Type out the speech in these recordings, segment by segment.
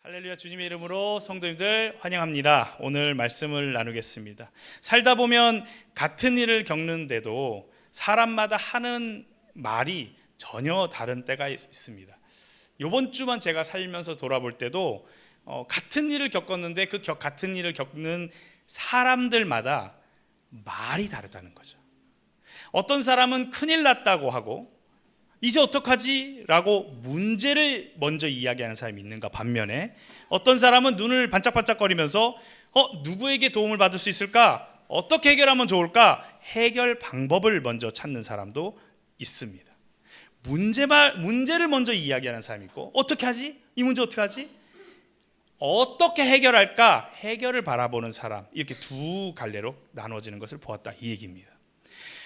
할렐루야, 주님의 이름으로 성도님들 환영합니다. 오늘 말씀을 나누겠습니다. 살다 보면 같은 일을 겪는데도 사람마다 하는 말이 전혀 다른 때가 있습니다. 이번 주만 제가 살면서 돌아볼 때도 같은 일을 겪었는데 그 같은 일을 겪는 사람들마다 말이 다르다는 거죠. 어떤 사람은 큰일 났다고 하고 이제 어떡하지? 라고 문제를 먼저 이야기하는 사람이 있는가 반면에 어떤 사람은 눈을 반짝반짝거리면서 누구에게 도움을 받을 수 있을까? 어떻게 해결하면 좋을까? 해결 방법을 먼저 찾는 사람도 있습니다. 문제를 먼저 이야기하는 사람이 있고 어떻게 하지? 이 문제 어떻게 하지? 어떻게 해결할까? 해결을 바라보는 사람, 이렇게 두 갈래로 나눠지는 것을 보았다, 이 얘기입니다.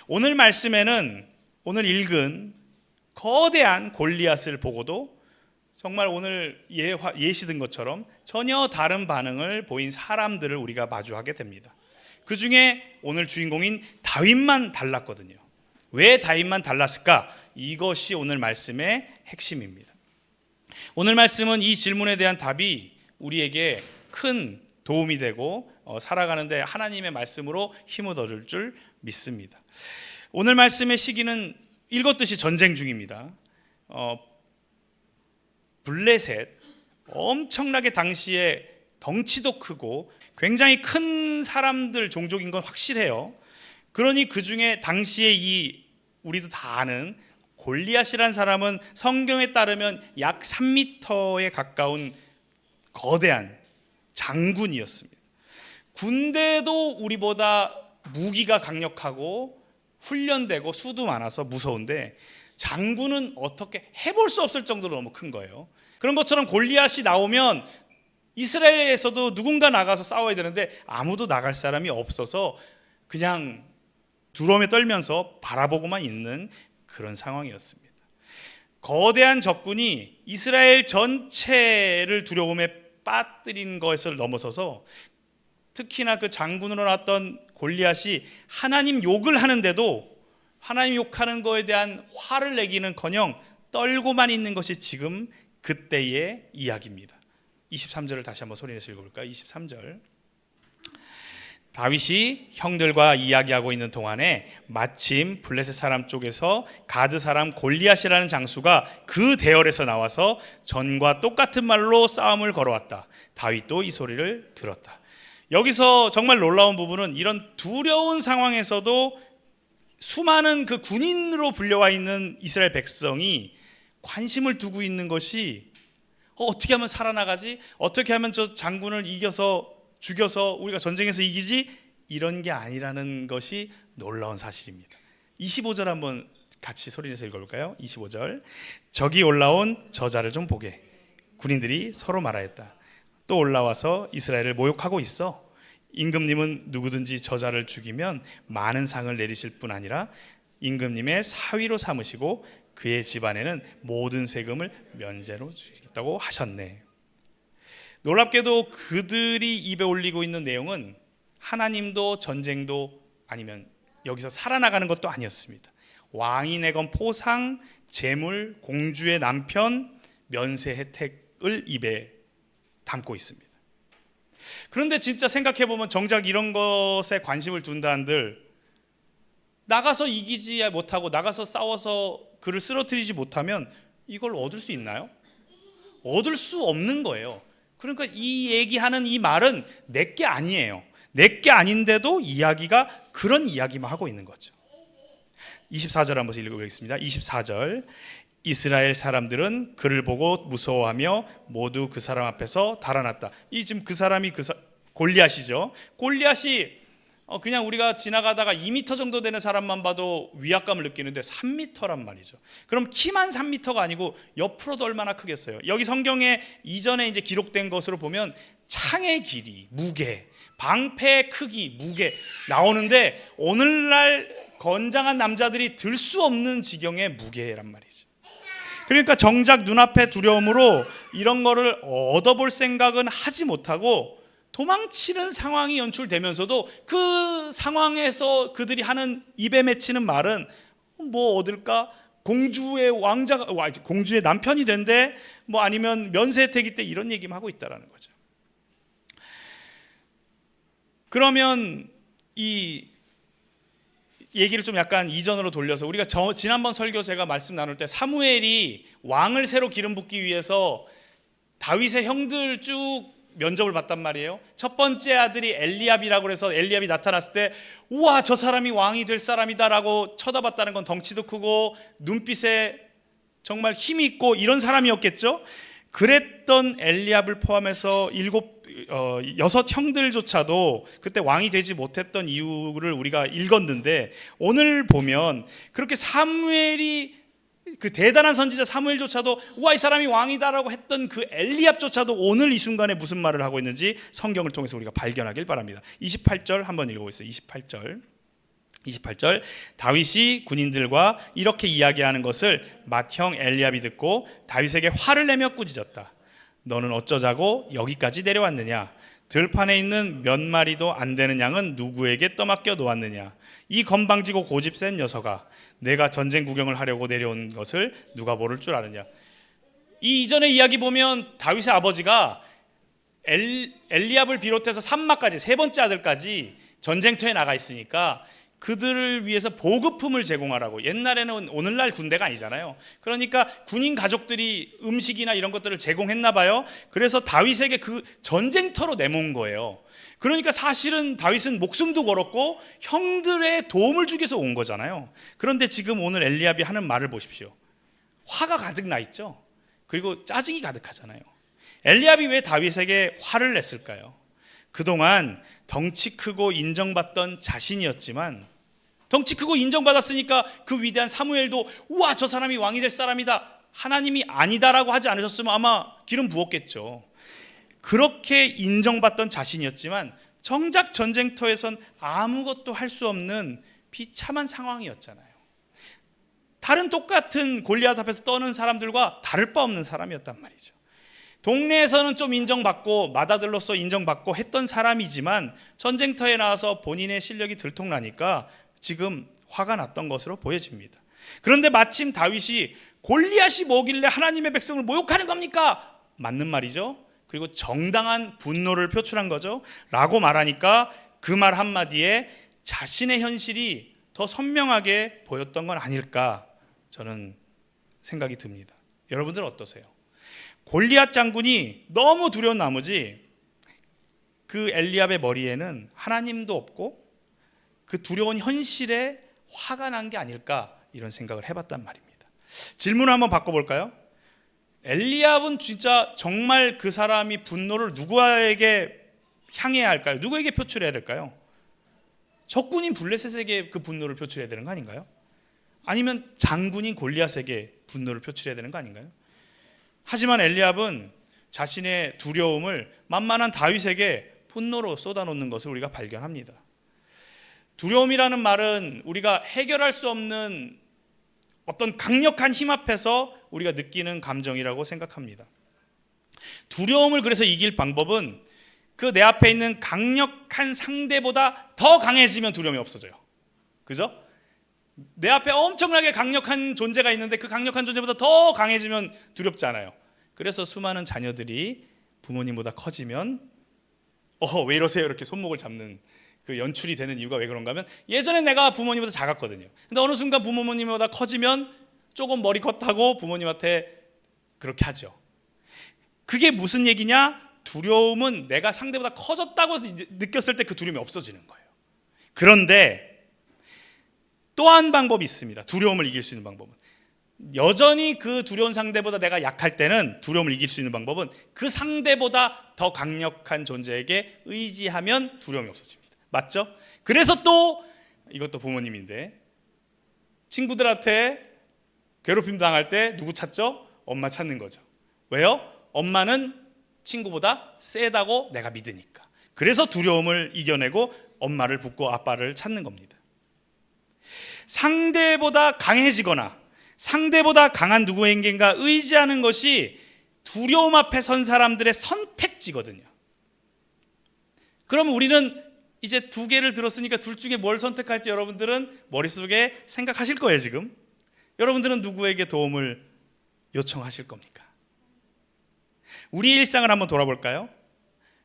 오늘 말씀에는 오늘 읽은 거대한 골리앗을 보고도 정말 오늘 예시든 것처럼 전혀 다른 반응을 보인 사람들을 우리가 마주하게 됩니다. 그 중에 오늘 주인공인 다윗만 달랐거든요. 왜 다윗만 달랐을까? 이것이 오늘 말씀의 핵심입니다. 오늘 말씀은 이 질문에 대한 답이 우리에게 큰 도움이 되고 살아가는데 하나님의 말씀으로 힘을 얻을 줄 믿습니다. 오늘 말씀의 시기는 읽었듯이 전쟁 중입니다. 블레셋, 엄청나게 당시에 덩치도 크고 굉장히 큰 사람들 종족인 건 확실해요. 그러니 그 중에 당시에 우리도 다 아는 골리앗이라는 사람은 성경에 따르면 약 3m에 가까운 거대한 장군이었습니다. 군대도 우리보다 무기가 강력하고 훈련되고 수도 많아서 무서운데 장군은 어떻게 해볼 수 없을 정도로 너무 큰 거예요. 그런 것처럼 골리앗이 나오면 이스라엘에서도 누군가 나가서 싸워야 되는데 아무도 나갈 사람이 없어서 그냥 두려움에 떨면서 바라보고만 있는 그런 상황이었습니다. 거대한 적군이 이스라엘 전체를 두려움에 빠뜨린 것을 넘어서서 특히나 그 장군으로 나왔던 골리앗이 하나님 욕을 하는데도 하나님 욕하는 거에 대한 화를 내기는커녕 떨고만 있는 것이 지금 그때의 이야기입니다. 23절을 다시 한번 소리내서 읽어볼까요? 23절. 다윗이 형들과 이야기하고 있는 동안에 마침 블레셋 사람 쪽에서 가드 사람 골리앗이라는 장수가 그 대열에서 나와서 전과 똑같은 말로 싸움을 걸어왔다. 다윗도 이 소리를 들었다. 여기서 정말 놀라운 부분은 이런 두려운 상황에서도 수많은 그 군인으로 불려와 있는 이스라엘 백성이 관심을 두고 있는 것이 어떻게 하면 살아나가지? 어떻게 하면 저 장군을 이겨서 죽여서 우리가 전쟁에서 이기지? 이런 게 아니라는 것이 놀라운 사실입니다. 25절 한번 같이 소리내서 읽어볼까요? 25절. 저기 올라온 저자를 좀 보게. 군인들이 서로 말하였다. 또 올라와서 이스라엘을 모욕하고 있어. 임금님은 누구든지 저자를 죽이면 많은 상을 내리실 뿐 아니라 임금님의 사위로 삼으시고 그의 집안에는 모든 세금을 면제로 주시겠다고 하셨네. 놀랍게도 그들이 입에 올리고 있는 내용은 하나님도 전쟁도 아니면 여기서 살아나가는 것도 아니었습니다. 왕이 내건 포상, 재물, 공주의 남편, 면세 혜택을 입에 담고 있습니다. 그런데 진짜 생각해보면 정작 이런 것에 관심을 둔다 한들 나가서 이기지 못하고 나가서 싸워서 그를 쓰러뜨리지 못하면 이걸 얻을 수 있나요? 얻을 수 없는 거예요. 그러니까 이 얘기하는 이 말은 내게 아니에요. 내게 아닌데도 이야기가 그런 이야기만 하고 있는 거죠. 24절 한번 읽어보겠습니다. 24절. 이스라엘 사람들은 그를 보고 무서워하며 모두 그 사람 앞에서 달아났다. 이 지금 그 사람이 골리앗이죠. 골리앗이 그냥 우리가 지나가다가 2m 정도 되는 사람만 봐도 위압감을 느끼는데 3m란 말이죠. 그럼 키만 3m가 아니고 옆으로도 얼마나 크겠어요. 여기 성경에 이전에 이제 기록된 것으로 보면 창의 길이, 무게, 방패의 크기, 무게 나오는데 오늘날 건장한 남자들이 들 수 없는 지경의 무게란 말이죠. 그러니까 정작 눈앞의 두려움으로 이런 거를 얻어볼 생각은 하지 못하고 도망치는 상황이 연출되면서도 그 상황에서 그들이 하는 입에 맺히는 말은 뭐 얻을까? 공주의 공주의 남편이 된대, 뭐 아니면 면세 혜택이 때 이런 얘기만 하고 있다라는 거죠. 그러면 이 얘기를 좀 약간 이전으로 돌려서 우리가 지난번 설교 제가 말씀 나눌 때 사무엘이 왕을 새로 기름 붓기 위해서 다윗의 형들 쭉 면접을 봤단 말이에요. 첫 번째 아들이 엘리압이라고 해서 엘리압이 나타났을 때 우와 저 사람이 왕이 될 사람이다라고 쳐다봤다는 건 덩치도 크고 눈빛에 정말 힘이 있고 이런 사람이었겠죠. 그랬던 엘리압을 포함해서 6 형들조차도 그때 왕이 되지 못했던 이유를 우리가 읽었는데, 오늘 보면 그렇게 사무엘이 그 대단한 선지자 사무엘조차도 우와 이 사람이 왕이다라고 했던 그 엘리압조차도 오늘 이 순간에 무슨 말을 하고 있는지 성경을 통해서 우리가 발견하길 바랍니다. 28절 한번 읽어보겠어요. 28절 다윗이 군인들과 이렇게 이야기하는 것을 맏형 엘리압이 듣고 다윗에게 화를 내며 꾸짖었다. 너는 어쩌자고 여기까지 내려왔느냐? 들판에 있는 몇 마리도 안 되는 양은 누구에게 떠맡겨 놓았느냐? 이 건방지고 고집센 녀석아, 내가 전쟁 구경을 하려고 내려온 것을 누가 모를 줄 아느냐? 이 이전의 이야기 보면 다윗의 아버지가 엘리압을 비롯해서 삼마까지 세 번째 아들까지 전쟁터에 나가 있으니까 그들을 위해서 보급품을 제공하라고. 옛날에는 오늘날 군대가 아니잖아요. 그러니까 군인 가족들이 음식이나 이런 것들을 제공했나 봐요. 그래서 다윗에게 그 전쟁터로 내몬 거예요. 그러니까 사실은 다윗은 목숨도 걸었고 형들의 도움을 주기 위해서 온 거잖아요. 그런데 지금 오늘 엘리압이 하는 말을 보십시오. 화가 가득 나 있죠. 그리고 짜증이 가득하잖아요. 엘리압이 왜 다윗에게 화를 냈을까요? 그동안 덩치 크고 인정받던 자신이었지만, 덩치 크고 인정받았으니까 그 위대한 사무엘도 우와 저 사람이 왕이 될 사람이다, 하나님이 아니다라고 하지 않으셨으면 아마 기름 부었겠죠. 그렇게 인정받던 자신이었지만 정작 전쟁터에선 아무것도 할 수 없는 비참한 상황이었잖아요. 다른 똑같은 골리앗 앞에서 떠는 사람들과 다를 바 없는 사람이었단 말이죠. 동네에서는 좀 인정받고 맏아들로서 인정받고 했던 사람이지만 전쟁터에 나와서 본인의 실력이 들통나니까 지금 화가 났던 것으로 보여집니다. 그런데 마침 다윗이 골리앗이 뭐길래 하나님의 백성을 모욕하는 겁니까? 맞는 말이죠. 그리고 정당한 분노를 표출한 거죠. 라고 말하니까 그 말 한마디에 자신의 현실이 더 선명하게 보였던 건 아닐까 저는 생각이 듭니다. 여러분들은 어떠세요? 골리앗 장군이 너무 두려운 나머지 그 엘리압의 머리에는 하나님도 없고 그 두려운 현실에 화가 난 게 아닐까 이런 생각을 해봤단 말입니다. 질문을 한번 바꿔볼까요? 엘리압은 진짜 정말 그 사람이 분노를 누구에게 향해야 할까요? 누구에게 표출해야 될까요? 적군인 블레셋에게 그 분노를 표출해야 되는 거 아닌가요? 아니면 장군인 골리앗에게 분노를 표출해야 되는 거 아닌가요? 하지만 엘리압은 자신의 두려움을 만만한 다윗에게 분노로 쏟아놓는 것을 우리가 발견합니다. 두려움이라는 말은 우리가 해결할 수 없는 어떤 강력한 힘 앞에서 우리가 느끼는 감정이라고 생각합니다. 두려움을 그래서 이길 방법은 그 내 앞에 있는 강력한 상대보다 더 강해지면 두려움이 없어져요. 그죠? 내 앞에 엄청나게 강력한 존재가 있는데 그 강력한 존재보다 더 강해지면 두렵지 않아요. 그래서 수많은 자녀들이 부모님보다 커지면 왜 이러세요? 이렇게 손목을 잡는 그 연출이 되는 이유가 왜 그런가 하면 예전에 내가 부모님보다 작았거든요. 근데 어느 순간 부모님보다 커지면 조금 머리 컸다고 부모님한테 그렇게 하죠. 그게 무슨 얘기냐? 두려움은 내가 상대보다 커졌다고 느꼈을 때 그 두려움이 없어지는 거예요. 그런데 또 한 방법이 있습니다. 두려움을 이길 수 있는 방법은, 여전히 그 두려운 상대보다 내가 약할 때는 두려움을 이길 수 있는 방법은 그 상대보다 더 강력한 존재에게 의지하면 두려움이 없어집니다. 맞죠? 그래서 또 이것도 부모님인데 친구들한테 괴롭힘 당할 때 누구 찾죠? 엄마 찾는 거죠. 왜요? 엄마는 친구보다 세다고 내가 믿으니까. 그래서 두려움을 이겨내고 엄마를 붙고 아빠를 찾는 겁니다. 상대보다 강해지거나 상대보다 강한 누구에게인가 의지하는 것이 두려움 앞에 선 사람들의 선택지거든요. 그럼 우리는 이제 두 개를 들었으니까 둘 중에 뭘 선택할지 여러분들은 머릿속에 생각하실 거예요. 지금 여러분들은 누구에게 도움을 요청하실 겁니까? 우리 일상을 한번 돌아볼까요?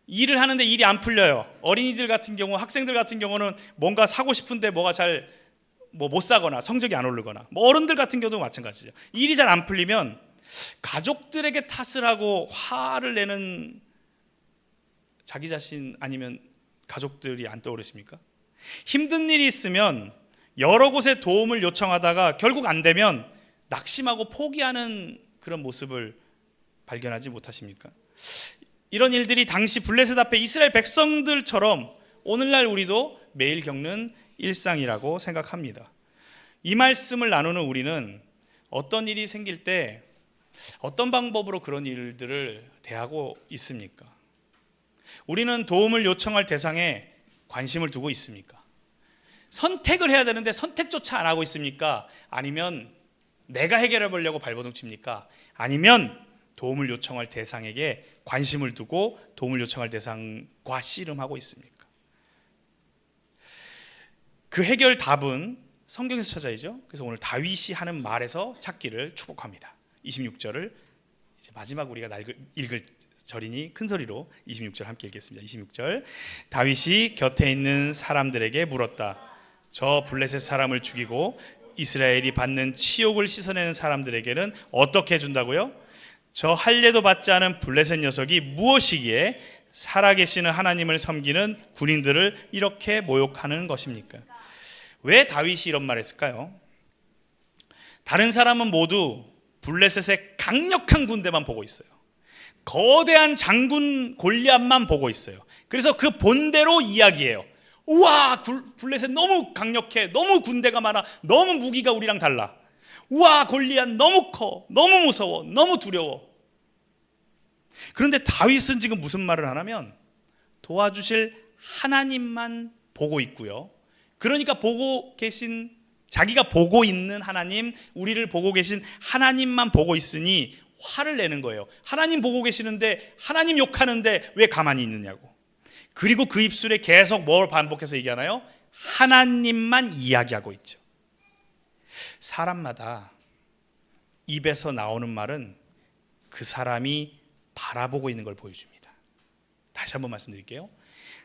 일을 하는데 일이 안 풀려요. 어린이들 같은 경우, 학생들 같은 경우는 뭔가 사고 싶은데 뭐가 잘 못 사거나 성적이 안 오르거나, 어른들 같은 경우도 마찬가지죠. 일이 잘 안 풀리면 가족들에게 탓을 하고 화를 내는 자기 자신 아니면 가족들이 안 떠오르십니까? 힘든 일이 있으면 여러 곳에 도움을 요청하다가 결국 안 되면 낙심하고 포기하는 그런 모습을 발견하지 못하십니까? 이런 일들이 당시 블레셋 앞에 이스라엘 백성들처럼 오늘날 우리도 매일 겪는 일상이라고 생각합니다. 이 말씀을 나누는 우리는 어떤 일이 생길 때 어떤 방법으로 그런 일들을 대하고 있습니까? 우리는 도움을 요청할 대상에 관심을 두고 있습니까? 선택을 해야 되는데 선택조차 안 하고 있습니까? 아니면 내가 해결해 보려고 발버둥 칩니까? 아니면 도움을 요청할 대상에게 관심을 두고 도움을 요청할 대상과 씨름하고 있습니까? 그 해결 답은 성경에서 찾아야죠. 그래서 오늘 다윗이 하는 말에서 찾기를 축복합니다. 26절을 이제 마지막 우리가 읽을 절이니 큰 소리로 26절 함께 읽겠습니다. 26절, 다윗이 곁에 있는 사람들에게 물었다. 저 블레셋 사람을 죽이고 이스라엘이 받는 치욕을 씻어내는 사람들에게는 어떻게 해준다고요? 저 할례도 받지 않은 블레셋 녀석이 무엇이기에 살아계시는 하나님을 섬기는 군인들을 이렇게 모욕하는 것입니까? 왜 다윗이 이런 말을 했을까요? 다른 사람은 모두 블레셋의 강력한 군대만 보고 있어요. 거대한 장군 골리앗만 보고 있어요. 그래서 그 본대로 이야기해요. 우와, 블레셋 너무 강력해, 너무 군대가 많아, 너무 무기가 우리랑 달라. 우와, 골리앗 너무 커, 너무 무서워, 너무 두려워. 그런데 다윗은 지금 무슨 말을 하냐면 도와주실 하나님만 보고 있고요. 그러니까 보고 계신, 자기가 보고 있는 하나님, 우리를 보고 계신 하나님만 보고 있으니 화를 내는 거예요. 하나님 보고 계시는데, 하나님 욕하는데 왜 가만히 있느냐고. 그리고 그 입술에 계속 뭘 반복해서 얘기하나요? 하나님만 이야기하고 있죠. 사람마다 입에서 나오는 말은 그 사람이 바라보고 있는 걸 보여줍니다. 다시 한번 말씀드릴게요.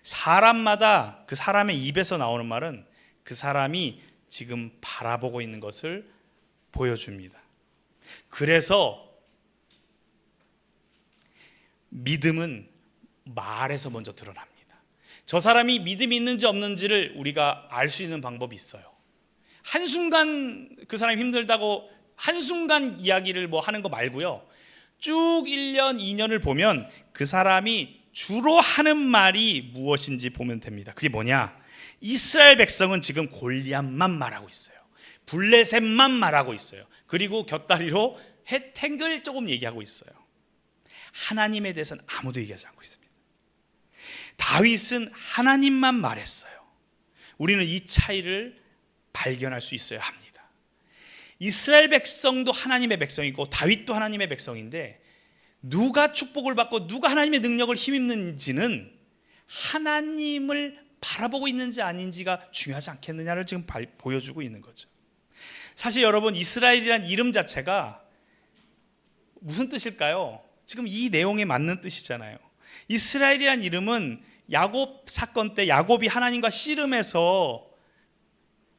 사람마다 그 사람의 입에서 나오는 말은 그 사람이 지금 바라보고 있는 것을 보여줍니다. 그래서 믿음은 말에서 먼저 드러납니다. 저 사람이 믿음이 있는지 없는지를 우리가 알 수 있는 방법이 있어요. 한순간 그 사람이 힘들다고 한순간 이야기를 뭐 하는 거 말고요. 쭉 1년, 2년을 보면 그 사람이 주로 하는 말이 무엇인지 보면 됩니다. 그게 뭐냐? 이스라엘 백성은 지금 골리앗만 말하고 있어요. 블레셋만 말하고 있어요. 그리고 곁다리로 혜택을 조금 얘기하고 있어요. 하나님에 대해서는 아무도 얘기하지 않고 있습니다. 다윗은 하나님만 말했어요. 우리는 이 차이를 발견할 수 있어야 합니다. 이스라엘 백성도 하나님의 백성이고 다윗도 하나님의 백성인데 누가 축복을 받고 누가 하나님의 능력을 힘입는지는 하나님을 바라보고 있는지 아닌지가 중요하지 않겠느냐를 지금 보여주고 있는 거죠. 사실 여러분, 이스라엘이란 이름 자체가 무슨 뜻일까요? 지금 이 내용에 맞는 뜻이잖아요. 이스라엘이란 이름은 야곱 사건 때 야곱이 하나님과 씨름해서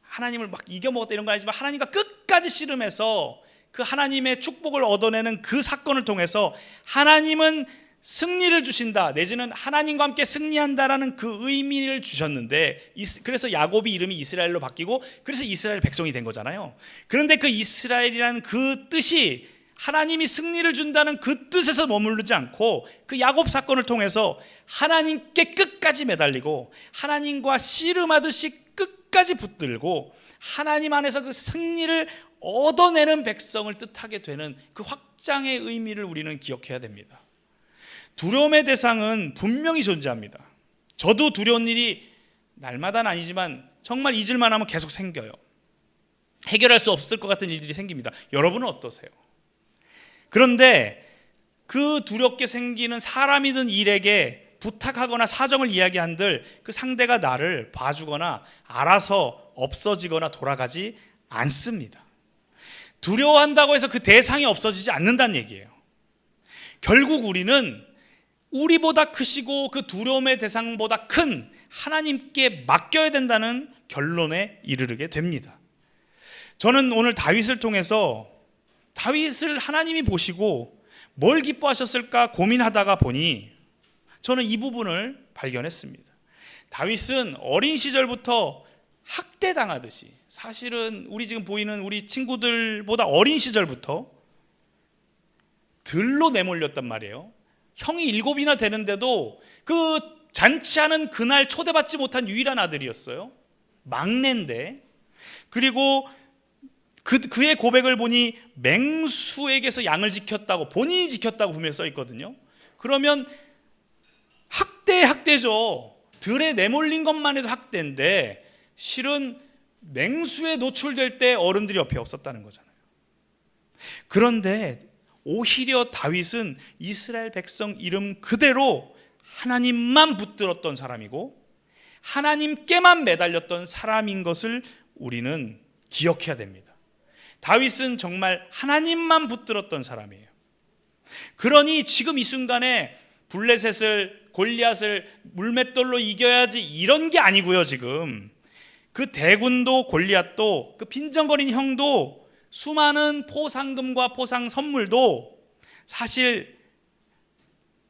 하나님을 막 이겨먹었다 이런 거 아니지만 하나님과 끝까지 씨름해서 그 하나님의 축복을 얻어내는 그 사건을 통해서 하나님은 승리를 주신다, 내지는 하나님과 함께 승리한다라는 그 의미를 주셨는데, 그래서 야곱이 이름이 이스라엘로 바뀌고 그래서 이스라엘 백성이 된 거잖아요. 그런데 그 이스라엘이라는 그 뜻이 하나님이 승리를 준다는 그 뜻에서 머무르지 않고 그 야곱 사건을 통해서 하나님께 끝까지 매달리고 하나님과 씨름하듯이 끝까지 붙들고 하나님 안에서 그 승리를 얻어내는 백성을 뜻하게 되는 그 확장의 의미를 우리는 기억해야 됩니다. 두려움의 대상은 분명히 존재합니다. 저도 두려운 일이 날마다는 아니지만 정말 잊을만 하면 계속 생겨요. 해결할 수 없을 것 같은 일들이 생깁니다. 여러분은 어떠세요? 그런데 그 두렵게 생기는 사람이든 일에게 부탁하거나 사정을 이야기한들 그 상대가 나를 봐주거나 알아서 없어지거나 돌아가지 않습니다. 두려워한다고 해서 그 대상이 없어지지 않는다는 얘기예요. 결국 우리는 우리보다 크시고 그 두려움의 대상보다 큰 하나님께 맡겨야 된다는 결론에 이르게 됩니다. 저는 오늘 다윗을 통해서 다윗을 하나님이 보시고 뭘 기뻐하셨을까 고민하다가 보니 저는 이 부분을 발견했습니다. 다윗은 어린 시절부터 학대당하듯이, 사실은 우리 지금 보이는 우리 친구들보다 어린 시절부터 들로 내몰렸단 말이에요. 형이 7이나 되는데도 그 잔치하는 그날 초대받지 못한 유일한 아들이었어요. 막내인데. 그리고 그의 고백을 보니 맹수에게서 양을 지켰다고, 본인이 지켰다고 분명히 써 있거든요. 그러면 학대죠. 들에 내몰린 것만 해도 학대인데 실은 맹수에 노출될 때 어른들이 옆에 없었다는 거잖아요. 그런데 오히려 다윗은 이스라엘 백성 이름 그대로 하나님만 붙들었던 사람이고 하나님께만 매달렸던 사람인 것을 우리는 기억해야 됩니다. 다윗은 정말 하나님만 붙들었던 사람이에요. 그러니 지금 이 순간에 블레셋을, 골리앗을 물맷돌로 이겨야지 이런 게 아니고요. 지금 그 대군도 골리앗도 그 빈정거린 형도 수많은 포상금과 포상 선물도 사실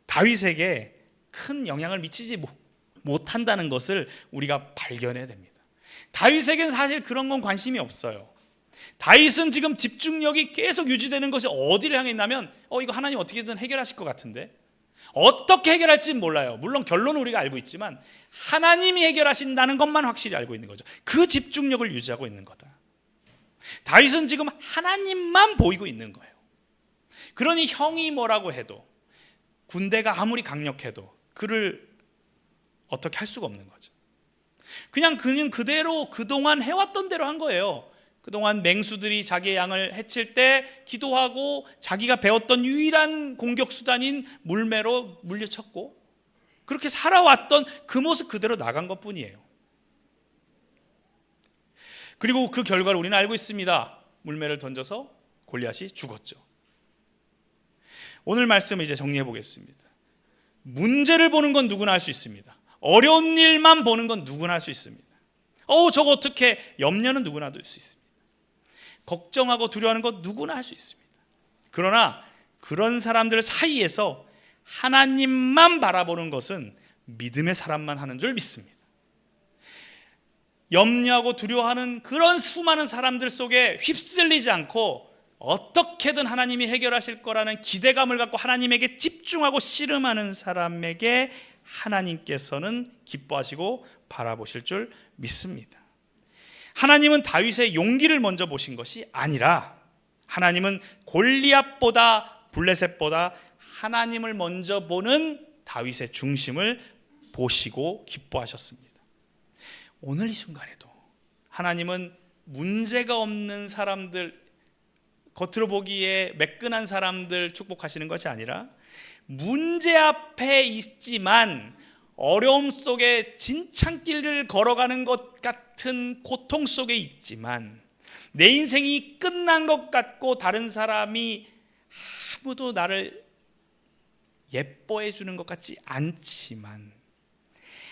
다윗에게 큰 영향을 미치지 못한다는 것을 우리가 발견해야 됩니다. 다윗에게는 사실 그런 건 관심이 없어요. 다윗은 지금 집중력이 계속 유지되는 것이 어디를 향해 있냐면 이거 하나님 어떻게든 해결하실 것 같은데 어떻게 해결할지는 몰라요. 물론 결론은 우리가 알고 있지만 하나님이 해결하신다는 것만 확실히 알고 있는 거죠. 그 집중력을 유지하고 있는 거다. 다윗은 지금 하나님만 보이고 있는 거예요. 그러니 형이 뭐라고 해도, 군대가 아무리 강력해도 그를 어떻게 할 수가 없는 거죠. 그냥 그대로 그동안 해왔던 대로 한 거예요. 그동안 맹수들이 자기의 양을 해칠 때 기도하고 자기가 배웠던 유일한 공격 수단인 물매로 물리쳤고 그렇게 살아왔던 그 모습 그대로 나간 것뿐이에요. 그리고 그 결과를 우리는 알고 있습니다. 물매를 던져서 골리앗이 죽었죠. 오늘 말씀을 이제 정리해 보겠습니다. 문제를 보는 건 누구나 할 수 있습니다. 어려운 일만 보는 건 누구나 할 수 있습니다. 저거 어떻게, 염려는 누구나 할 수 있습니다. 걱정하고 두려워하는 것 누구나 할 수 있습니다. 그러나 그런 사람들 사이에서 하나님만 바라보는 것은 믿음의 사람만 하는 줄 믿습니다. 염려하고 두려워하는 그런 수많은 사람들 속에 휩쓸리지 않고 어떻게든 하나님이 해결하실 거라는 기대감을 갖고 하나님에게 집중하고 씨름하는 사람에게 하나님께서는 기뻐하시고 바라보실 줄 믿습니다. 하나님은 다윗의 용기를 먼저 보신 것이 아니라 하나님은 골리앗보다 블레셋보다 하나님을 먼저 보는 다윗의 중심을 보시고 기뻐하셨습니다. 오늘 이 순간에도 하나님은 문제가 없는 사람들, 겉으로 보기에 매끈한 사람들 축복하시는 것이 아니라 문제 앞에 있지만 어려움 속에 진창길을 걸어가는 것 같은 고통 속에 있지만 내 인생이 끝난 것 같고 다른 사람이 아무도 나를 예뻐해 주는 것 같지 않지만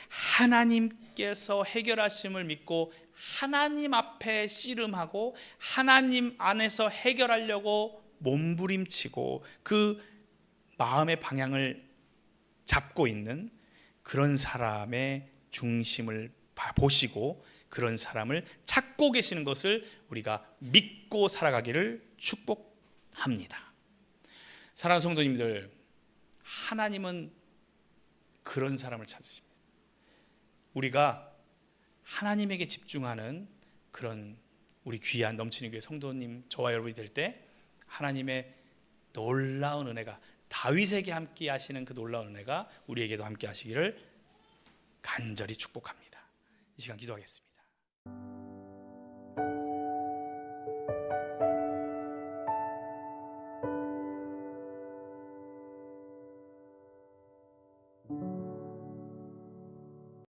하나님께서 해결하심을 믿고 하나님 앞에 씨름하고 하나님 안에서 해결하려고 몸부림치고 그 마음의 방향을 잡고 있는 그런 사람의 중심을 보시고 그런 사람을 찾고 계시는 것을 우리가 믿고 살아가기를 축복합니다. 사랑하는 성도님들, 하나님은 그런 사람을 찾으십니다. 우리가 하나님에게 집중하는 그런 우리 귀한 넘치는 교회 성도님, 저와 여러분이 될 때 하나님의 놀라운 은혜가, 다윗에게 함께 하시는 그 놀라운 은혜가 우리에게도 함께 하시기를 간절히 축복합니다. 이 시간 기도하겠습니다.